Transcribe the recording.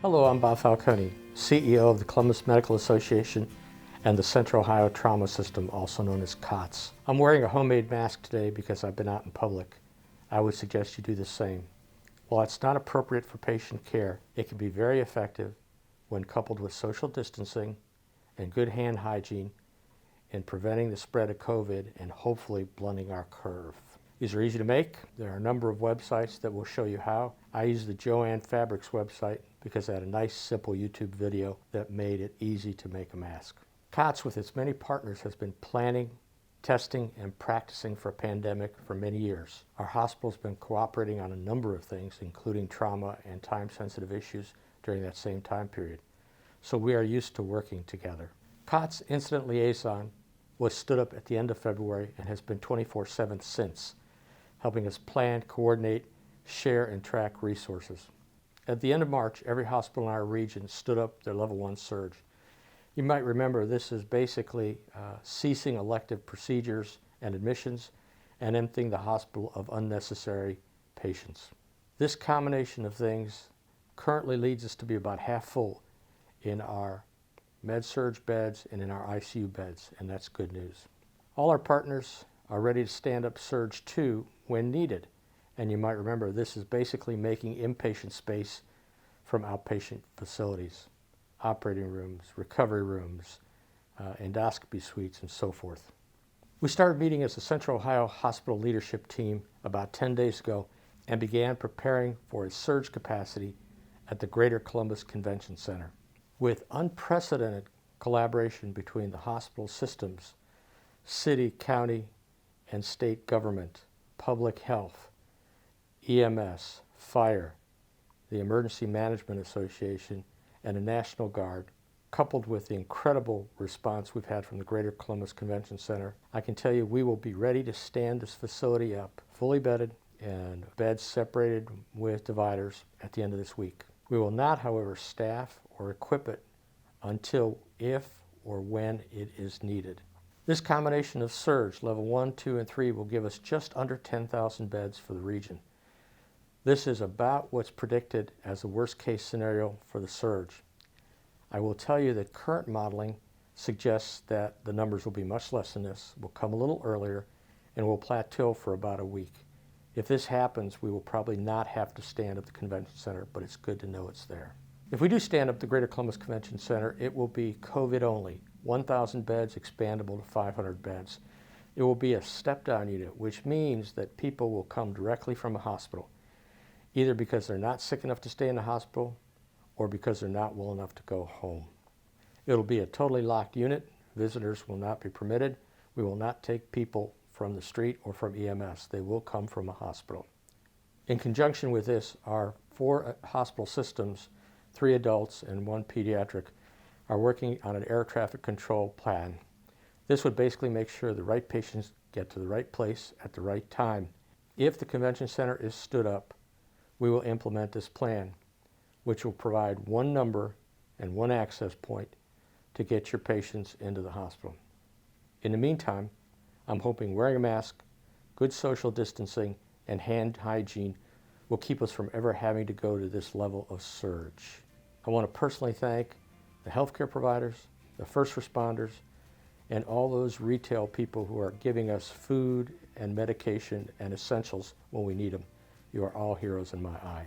Hello, I'm Bob Falcone, CEO of the Columbus Medical Association and the Central Ohio Trauma System, also known as COTS. I'm wearing a homemade mask today because I've been out in public. I would suggest you do the same. While it's not appropriate for patient care, it can be very effective when coupled with social distancing and good hand hygiene in preventing the spread of COVID and hopefully blunting our curve. These are easy to make. There are a number of websites that will show you how. I use the Joann Fabrics website because I had a nice simple YouTube video that made it easy to make a mask. COTS, with its many partners, has been planning, testing, and practicing for a pandemic for many years. Our hospital's been cooperating on a number of things, including trauma and time-sensitive issues during that same time period. So we are used to working together. COTS Incident Liaison was stood up at the end of February and has been 24/7 since, helping us plan, coordinate, share, and track resources. At the end of March, every hospital in our region stood up their level 1 surge. You might remember this is basically ceasing elective procedures and admissions and emptying the hospital of unnecessary patients. This combination of things currently leads us to be about half full in our med-surg beds and in our ICU beds, and that's good news. All our partners are ready to stand up Surge 2 when needed. And you might remember this is basically making inpatient space from outpatient facilities, operating rooms, recovery rooms, endoscopy suites, and so forth. We started meeting as a Central Ohio Hospital leadership team about 10 days ago and began preparing for a surge capacity at the Greater Columbus Convention Center. With unprecedented collaboration between the hospital systems, city, county, and state government, public health, EMS, fire, the Emergency Management Association, and the National Guard, coupled with the incredible response we've had from the Greater Columbus Convention Center, I can tell you we will be ready to stand this facility up, fully bedded and beds separated with dividers at the end of this week. We will not, however, staff or equip it until if or when it is needed. This combination of surge, level 1, 2, and 3, will give us just under 10,000 beds for the region. This is about what's predicted as the worst-case scenario for the surge. I will tell you that current modeling suggests that the numbers will be much less than this, will come a little earlier, and will plateau for about a week. If this happens, we will probably not have to stand up the convention center, but it's good to know it's there. If we do stand up the Greater Columbus Convention Center, it will be COVID only, 1,000 beds expandable to 500 beds. It will be a step-down unit, which means that people will come directly from a hospital, either because they're not sick enough to stay in the hospital or because they're not well enough to go home. It'll be a totally locked unit. Visitors will not be permitted. We will not take people from the street or from EMS. They will come from a hospital. In conjunction with this, our 4 hospital systems, 3 adults and 1 pediatric, are working on an air traffic control plan. This would basically make sure the right patients get to the right place at the right time. If the convention center is stood up, we will implement this plan, which will provide 1 number and 1 access point to get your patients into the hospital. In the meantime, I'm hoping wearing a mask, good social distancing, and hand hygiene will keep us from ever having to go to this level of surge. I want to personally thank the healthcare providers, the first responders, and all those retail people who are giving us food and medication and essentials when we need them. You are all heroes in my eye.